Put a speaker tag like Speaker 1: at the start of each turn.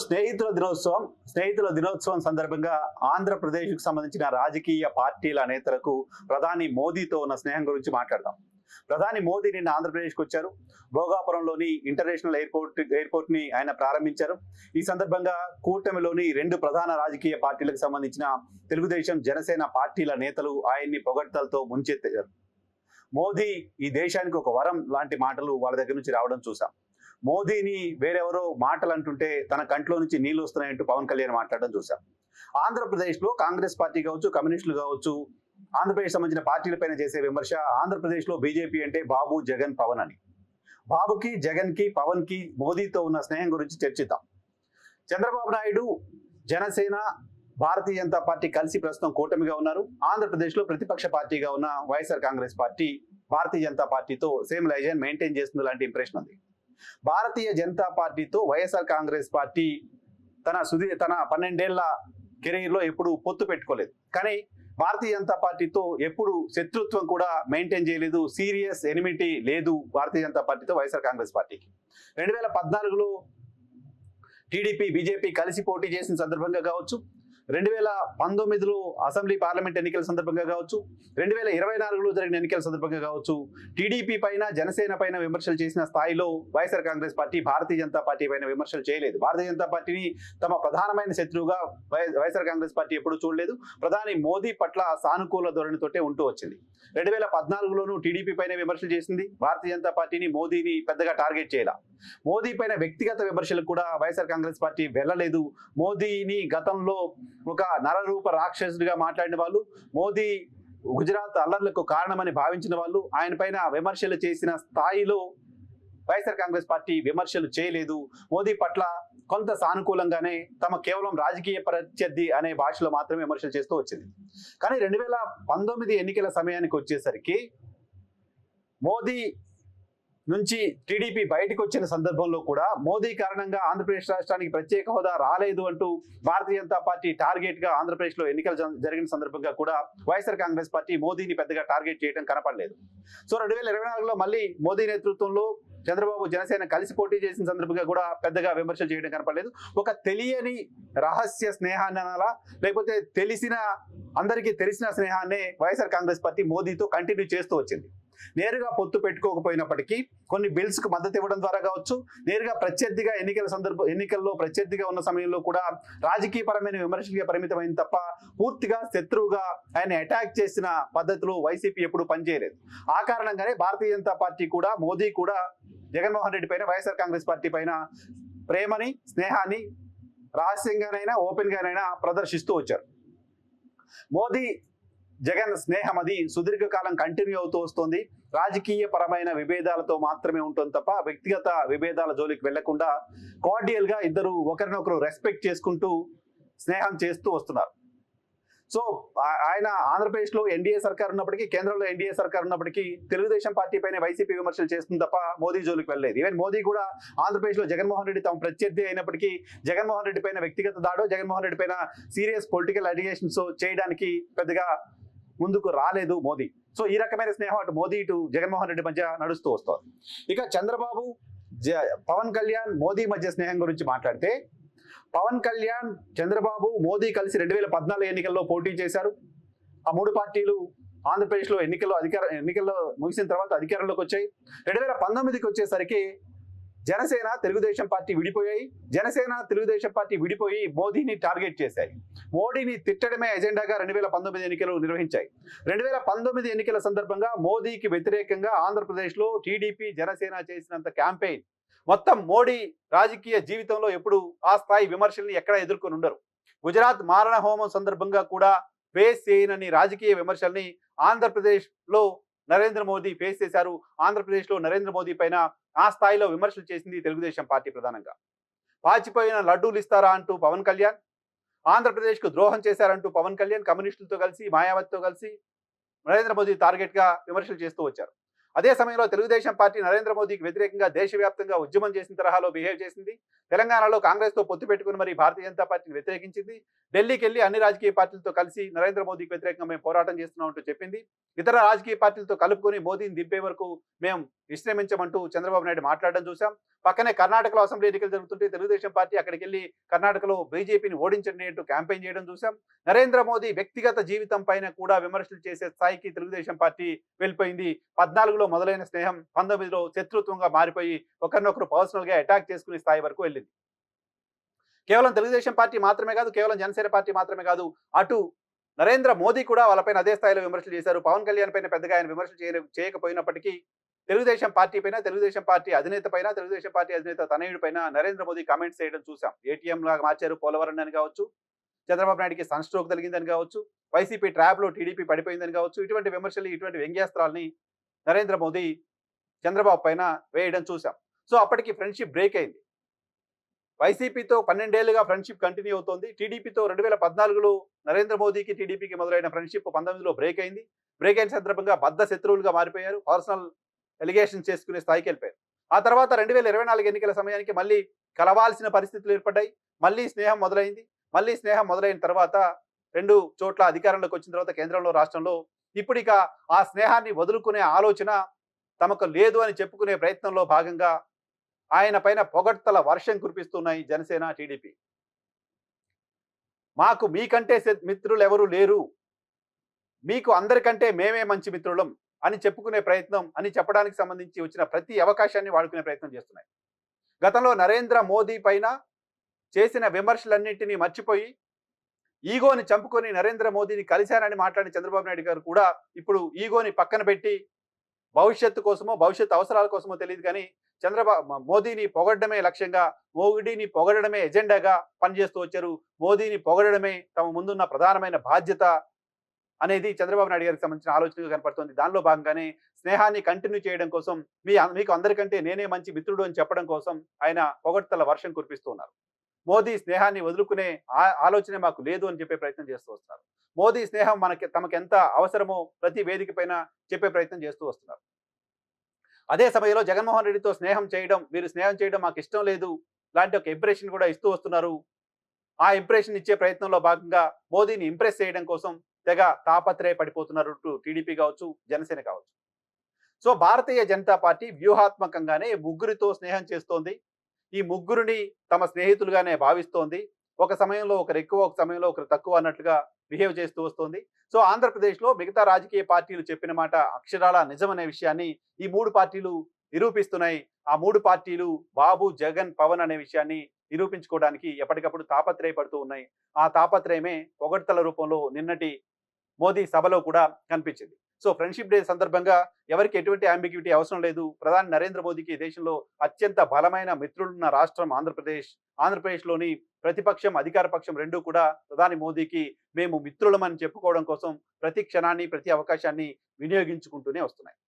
Speaker 1: స్నేహితుల దినోత్సవం సందర్భంగా ఆంధ్రప్రదేశ్కు సంబంధించిన రాజకీయ పార్టీల నేతలకు ప్రధాని మోదీతో ఉన్న స్నేహం గురించి మాట్లాడదాం. ప్రధాని మోదీ నిన్న ఆంధ్రప్రదేశ్కి వచ్చారు. భోగాపురంలోని ఇంటర్నేషనల్ ఎయిర్పోర్ట్ ని ఆయన ప్రారంభించారు. ఈ సందర్భంగా కూటమిలోని రెండు ప్రధాన రాజకీయ పార్టీలకు సంబంధించిన తెలుగుదేశం, జనసేన పార్టీల నేతలు ఆయన్ని పొగడ్తలతో ముంచెత్తారు. మోదీ ఈ దేశానికి ఒక వరం లాంటి మాటలు వాళ్ళ దగ్గర నుంచి రావడం చూసాం. మోదీని వేరెవరో మాటలు అంటుంటే తన కంట్లో నుంచి నీళ్లు వస్తున్నాయంటూ పవన్ కళ్యాణ్ మాట్లాడడం చూసాం. ఆంధ్రప్రదేశ్లో కాంగ్రెస్ పార్టీ కావచ్చు, కమ్యూనిస్టులు కావచ్చు, ఆంధ్రప్రదేశ్ సంబంధించిన పార్టీలపైన చేసే విమర్శ ఆంధ్రప్రదేశ్లో బీజేపీ అంటే బాబు, జగన్, పవన్ అని. బాబుకి, జగన్ కి, పవన్ కి మోదీతో ఉన్న స్నేహం గురించి చర్చిద్దాం. చంద్రబాబు నాయుడు, జనసేన, భారతీయ జనతా పార్టీ కలిసి ప్రస్తుతం కూటమిగా ఉన్నారు. ఆంధ్రప్రదేశ్లో ప్రతిపక్ష పార్టీగా ఉన్న వైఎస్ఆర్ కాంగ్రెస్ పార్టీ భారతీయ జనతా పార్టీతో సేమ్ లైజన్ మెయింటైన్ చేస్తుంది లాంటి ఇంప్రెషన్ ఉంది. భారతీయ జనతా పార్టీతో వైఎస్ఆర్ కాంగ్రెస్ పార్టీ తన 12 ఏళ్ల కెరీర్లో ఎప్పుడు పొత్తు పెట్టుకోలేదు. కానీ భారతీయ జనతా పార్టీతో ఎప్పుడు శత్రుత్వం కూడా మెయింటైన్ చేయలేదు. సీరియస్ ఎనిమిటీ లేదు భారతీయ జనతా పార్టీతో వైఎస్ఆర్ కాంగ్రెస్ పార్టీకి. 2014లో టీడీపీ, బీజేపీ కలిసి పోటీ చేసిన సందర్భంగా కావచ్చు, 2019లో అసెంబ్లీ పార్లమెంట్ ఎన్నికల సందర్భంగా కావచ్చు, 2024లో జరిగిన ఎన్నికల సందర్భంగా కావచ్చు, టీడీపీ పైన, జనసేన పైన విమర్శలు చేసిన స్థాయిలో వైఎస్ఆర్ కాంగ్రెస్ పార్టీ భారతీయ జనతా పార్టీ పైన విమర్శలు చేయలేదు. భారతీయ జనతా పార్టీని తమ ప్రధానమైన శత్రువుగా వైఎస్ఆర్ కాంగ్రెస్ పార్టీ ఎప్పుడూ చూడలేదు. ప్రధాని మోదీ పట్ల సానుకూల ధోరణితోటే ఉంటూ వచ్చింది. 2014లోనూ టీడీపీ పైన విమర్శలు చేసింది. భారతీయ జనతా పార్టీని, మోదీని పెద్దగా టార్గెట్ చేయాల. మోదీ పైన వ్యక్తిగత విమర్శలకు కూడా వైఎస్ఆర్ కాంగ్రెస్ పార్టీ వెళ్ళలేదు. మోదీని గతంలో ఒక నరరూప రాక్షసుడిగా మాట్లాడిన వాళ్ళు, మోదీ గుజరాత్ అల్లర్లకు కారణమని భావించిన వాళ్ళు, ఆయన పైన విమర్శలు చేసిన స్థాయిలో వైఎస్ఆర్ కాంగ్రెస్ పార్టీ విమర్శలు చేయలేదు. మోదీ పట్ల కొంత సానుకూలంగానే తమ కేవలం రాజకీయ ప్రత్యర్థి అనే భాషలో మాత్రమే విమర్శలు చేస్తూ వచ్చింది. కానీ 2019 ఎన్నికల సమయానికి వచ్చేసరికి మోదీ నుంచి టీడీపీ బయటకు వచ్చిన సందర్భంలో కూడా మోదీ కారణంగా ఆంధ్రప్రదేశ్ రాష్ట్రానికి ప్రత్యేక హోదా రాలేదు అంటూ భారతీయ జనతా పార్టీ టార్గెట్ గా ఆంధ్రప్రదేశ్లో ఎన్నికలు జరిగిన సందర్భంగా కూడా వైఎస్ఆర్ కాంగ్రెస్ పార్టీ మోదీని పెద్దగా టార్గెట్ చేయడం కనపడలేదు. సో 2024లో మళ్ళీ మోదీ నేతృత్వంలో చంద్రబాబు, జనసేన కలిసి పోటీ చేసిన సందర్భంగా కూడా పెద్దగా విమర్శలు చేయడం కనపడలేదు. ఒక తెలియని రహస్య స్నేహాన్ని అనాలా, లేకపోతే అందరికీ తెలిసిన స్నేహాన్ని వైఎస్ఆర్ కాంగ్రెస్ పార్టీ మోదీతో కంటిన్యూ చేస్తూ వచ్చింది. నేరుగా పొత్తు పెట్టుకోకపోయినప్పటికీ కొన్ని బిల్స్ కు మద్దతు ఇవ్వడం ద్వారా కావచ్చు, నేరుగా ప్రత్యర్థిగా ఎన్నికల్లో ప్రత్యర్థిగా ఉన్న సమయంలో కూడా రాజకీయపరమైన విమర్శలుగా పరిమితమైన తప్ప పూర్తిగా శత్రువుగా ఆయన అటాక్ చేసిన పద్ధతిలో వైసీపీ ఎప్పుడు పనిచేయలేదు. ఆ కారణంగానే భారతీయ జనతా పార్టీ కూడా, మోదీ కూడా జగన్మోహన్ రెడ్డి పైన, వైఎస్ఆర్ కాంగ్రెస్ పార్టీ పైన ప్రేమని, స్నేహాన్ని రహస్యంగానైనా ఓపెన్ గానైనా ప్రదర్శిస్తూ వచ్చారు. మోదీ జగన్ స్నేహం అది సుదీర్ఘకాలం కంటిన్యూ అవుతూ వస్తుంది. రాజకీయ పరమైన విభేదాలతో మాత్రమే ఉంటుంది తప్ప వ్యక్తిగత విభేదాల జోలికి వెళ్లకుండా కార్డియల్ గా ఇద్దరు ఒకరినొకరు రెస్పెక్ట్ చేసుకుంటూ స్నేహం చేస్తూ వస్తున్నారు. సో ఆయన ఆంధ్రప్రదేశ్లో ఎన్డీఏ సర్కార్ ఉన్నప్పటికీ, కేంద్రంలో ఎన్డీఏ సర్కార్ ఉన్నప్పటికీ తెలుగుదేశం పార్టీ పైన వైసీపీ విమర్శలు చేస్తుంది తప్ప మోదీ జోలికి వెళ్ళలేదు. ఈవెన్ మోదీ కూడా ఆంధ్రప్రదేశ్లో జగన్మోహన్ రెడ్డి తమ ప్రత్యర్థి అయినప్పటికీ జగన్మోహన్ రెడ్డి పైన వ్యక్తిగత దాడో, జగన్మోహన్ రెడ్డి పైన సీరియస్ పొలిటికల్ అలిగేషన్స్ చేయడానికి పెద్దగా ముందుకు రాలేదు మోదీ. సో ఈ రకమైన స్నేహం అటు మోదీ, ఇటు జగన్మోహన్ రెడ్డి మధ్య నడుస్తూ వస్తుంది. ఇక చంద్రబాబు, పవన్ కళ్యాణ్, మోదీ మధ్య స్నేహం గురించి మాట్లాడితే, పవన్ కళ్యాణ్, చంద్రబాబు, మోదీ కలిసి 2014 ఎన్నికల్లో పోటీ చేశారు. ఆ మూడు పార్టీలు ఆంధ్రప్రదేశ్లో ఎన్నికల్లో ముగిసిన తర్వాత అధికారంలోకి వచ్చాయి. 2019కి వచ్చేసరికి జనసేన, తెలుగుదేశం పార్టీ విడిపోయాయి. జనసేన, తెలుగుదేశం పార్టీ విడిపోయి మోదీని టార్గెట్ చేశాయి. మోడీని తిట్టడమే ఎజెండాగా 2019 ఎన్నికలు నిర్వహించాయి. 2019 ఎన్నికల సందర్భంగా మోదీకి వ్యతిరేకంగా ఆంధ్రప్రదేశ్లో టీడీపీ, జనసేన చేసినంత క్యాంపెయిన్ మొత్తం మోడీ రాజకీయ జీవితంలో ఎప్పుడు ఆ స్థాయి విమర్శల్ని ఎక్కడ ఎదుర్కొని ఉండరు. గుజరాత్ మారణ హోమం సందర్భంగా కూడా ఫేస్ చేయనని రాజకీయ విమర్శల్ని ఆంధ్రప్రదేశ్లో నరేంద్ర మోదీ ఫేస్ చేశారు. ఆంధ్రప్రదేశ్లో నరేంద్ర మోదీ పైన ఆ స్థాయిలో విమర్శలు చేసింది తెలుగుదేశం పార్టీ ప్రధానంగా. పాచిపోయిన లడ్డూలు ఇస్తారా అంటూ పవన్ కళ్యాణ్, ఆంధ్రప్రదేశ్కు ద్రోహం చేశారంటూ పవన్ కళ్యాణ్ కమ్యూనిస్టులతో కలిసి, మాయావతితో కలిసి నరేంద్ర మోదీ టార్గెట్ గా విమర్శలు చేస్తూ వచ్చారు. అదే సమయంలో తెలుగుదేశం పార్టీ నరేంద్ర మోదీకి వ్యతిరేకంగా దేశవ్యాప్తంగా ఉద్యమం చేసిన తరహాలో బిహేవ్ చేసింది. తెలంగాణలో కాంగ్రెస్తో పొత్తు పెట్టుకుని మరి భారతీయ జనతా పార్టీని వ్యతిరేకించింది. ఢిల్లీకి వెళ్ళి అన్ని రాజకీయ పార్టీలతో కలిసి నరేంద్ర మోదీకి వ్యతిరేకంగా మేము పోరాటం చేస్తున్నామంటూ చెప్పింది. ఇతర రాజకీయ పార్టీలతో కలుపుకొని మోదీని దింపే వరకు మేము విశ్రమించమంటూ చంద్రబాబు నాయుడు మాట్లాడడం చూసాం. పక్కనే కర్ణాటకలో అసెంబ్లీ ఎన్నికలు జరుగుతుంటే తెలుగుదేశం పార్టీ అక్కడికి వెళ్ళి కర్ణాటకలో బీజేపీని ఓడించండి అంటూ క్యాంపెయిన్ చేయడం చూసాం. నరేంద్ర మోదీ వ్యక్తిగత జీవితం పైన కూడా విమర్శలు చేసే స్థాయికి తెలుగుదేశం పార్టీ వెళ్ళిపోయింది. 14లో మొదలైన స్నేహం 19లో శత్రుత్వంగా మారిపోయి ఒకరినొకరు పర్సనల్ గా అటాక్ చేసుకునే స్థాయి వరకు వెళ్ళింది. కేవలం తెలుగుదేశం పార్టీ మాత్రమే కాదు, కేవలం జనసేన పార్టీ మాత్రమే కాదు, అటు నరేంద్ర మోదీ కూడా వాళ్ళపైన అదే స్థాయిలో విమర్శలు చేశారు. పవన్ కళ్యాణ్ పైన పెద్దగా ఆయన విమర్శలు చేయకపోయినప్పటికీ తెలుగుదేశం పార్టీ పైన, తెలుగుదేశం పార్టీ అధినేత పైన, తెలుగుదేశం పార్టీ అధినేత తనయుడి పైన నరేంద్ర మోదీ కామెంట్స్ చేయడం చూసాం. ఏటీఎం లాగా మార్చారు పోలవరం అని కావచ్చు, చంద్రబాబు నాయుడికి సన్ స్ట్రోక్ కలిగిందని కావచ్చు, వైసీపీ ట్రాప్ లో టీడీపీ పడిపోయిందని కావచ్చు, ఇటువంటి విమర్శలు, ఇటువంటి వ్యంగ్యాస్త్రాలని నరేంద్ర మోదీ చంద్రబాబు పైన వేయడం చూసాం. సో అప్పటికి ఫ్రెండ్షిప్ బ్రేక్ అయింది. వైసీపీతో 12 ఏళ్లుగా ఫ్రెండ్షిప్ కంటిన్యూ అవుతోంది. టీడీపీతో 2014లో నరేంద్ర మోదీకి టీడీపీకి మొదలైన ఫ్రెండ్షిప్ 19లో బ్రేక్ అయింది. బ్రేక్ అయిన సందర్భంగా బద్ద శత్రువులుగా మారిపోయారు. పర్సనల్ ఎలిగేషన్ చేసుకునే స్థాయికి వెళ్ళిపోయారు. ఆ తర్వాత 2024 ఎన్నికల సమయానికి మళ్ళీ కలవాల్సిన పరిస్థితులు ఏర్పడ్డాయి. మళ్ళీ స్నేహం మొదలైంది. మళ్ళీ స్నేహం మొదలైన తర్వాత 2 చోట్ల అధికారంలోకి వచ్చిన తర్వాత కేంద్రంలో, రాష్ట్రంలో ఇప్పుడు ఇక ఆ స్నేహాన్ని వదులుకునే ఆలోచన తమకు లేదు అని చెప్పుకునే ప్రయత్నంలో భాగంగా ఆయన పైన పొగడ్తల వర్షం కురిపిస్తున్నాయి జనసేన, టీడీపీ. మాకు మీకంటే మిత్రులు ఎవరు లేరు, మీకు అందరికంటే మేమే మంచి మిత్రులం అని చెప్పుకునే ప్రయత్నం, అని చెప్పడానికి సంబంధించి వచ్చిన ప్రతి అవకాశాన్ని వాడుకునే ప్రయత్నం చేస్తున్నాయి. గతంలో నరేంద్ర మోదీ పైన చేసిన విమర్శలన్నింటినీ మర్చిపోయి ఈగోని చంపుకొని నరేంద్ర మోదీని కలిశానని మాట్లాడిన చంద్రబాబు నాయుడు గారు కూడా ఇప్పుడు ఈగోని పక్కన పెట్టి భవిష్యత్తు కోసమో, భవిష్యత్తు అవసరాల కోసమో తెలియదు కానీ మోదీని పొగడమే లక్ష్యంగా, మోదీని పొగడమే ఎజెండాగా పనిచేస్తూ వచ్చారు. మోదీని పొగడమే తమ ముందున్న ప్రధానమైన బాధ్యత అనేది చంద్రబాబు నాయుడు గారికి సంబంధించిన ఆలోచనగా కనపడుతుంది. దానిలో భాగంగానే స్నేహాన్ని కంటిన్యూ చేయడం కోసం, మీకు అందరికంటే నేనే మంచి మిత్రుడు అని చెప్పడం కోసం ఆయన పొగడ్తల వర్షం కురిపిస్తున్నారు. మోదీ స్నేహాన్ని వదులుకునే ఆలోచనే మాకు లేదు అని చెప్పే ప్రయత్నం చేస్తూ వస్తున్నారు. మోదీ స్నేహం తమకెంత అవసరమో ప్రతి వేదిక పైన చెప్పే ప్రయత్నం చేస్తూ వస్తున్నారు. అదే సమయంలో జగన్మోహన్ రెడ్డితో స్నేహం చేయడం, మీరు స్నేహం చేయడం మాకు ఇష్టం లేదు లాంటి ఒక ఇంప్రెషన్ కూడా ఇస్తూ వస్తున్నారు. ఆ ఇంప్రెషన్ ఇచ్చే ప్రయత్నంలో భాగంగా మోదీని ఇంప్రెస్ చేయడం కోసం తెగ తాపత్రయపడిపోతున్నారు టీడీపీ కావచ్చు, జనసేన కావచ్చు. సో భారతీయ జనతా పార్టీ వ్యూహాత్మకంగానే ముగ్గురితో స్నేహం చేస్తోంది. ఈ ముగ్గురిని తమ స్నేహితులుగానే భావిస్తోంది. ఒక సమయంలో ఒకరు ఎక్కువ, ఒక సమయంలో ఒకరు తక్కువ అన్నట్లుగా బిహేవ్ చేస్తూ వస్తోంది. సో ఆంధ్రప్రదేశ్లో మిగతా రాజకీయ పార్టీలు చెప్పిన మాట అక్షరాల నిజమనే విషయాన్ని ఈ 3 పార్టీలు నిరూపిస్తున్నాయి. ఆ 3 పార్టీలు బాబు, జగన్, పవన్ అనే విషయాన్ని నిరూపించుకోవడానికి ఎప్పటికప్పుడు తాపత్రయపడుతూ ఉన్నాయి. ఆ తాపత్రయమే పొగడ్తల రూపంలో నిన్నటి మోదీ సభలో కూడా కనిపించింది. సో ఫ్రెండ్షిప్ డే సందర్భంగా ఎవరికి ఎటువంటి అంబిగ్యూటీ అవసరం లేదు. ప్రధాని నరేంద్ర మోదీకి దేశంలో అత్యంత బలమైన మిత్రులున్న రాష్ట్రం ఆంధ్రప్రదేశ్. ఆంధ్రప్రదేశ్లోని ప్రతిపక్షం, అధికార పక్షం రెండూ కూడా ప్రధాని మోదీకి మేము మిత్రులమని చెప్పుకోవడం కోసం ప్రతి క్షణాన్ని, ప్రతి అవకాశాన్ని వినియోగించుకుంటూనే వస్తున్నాయి.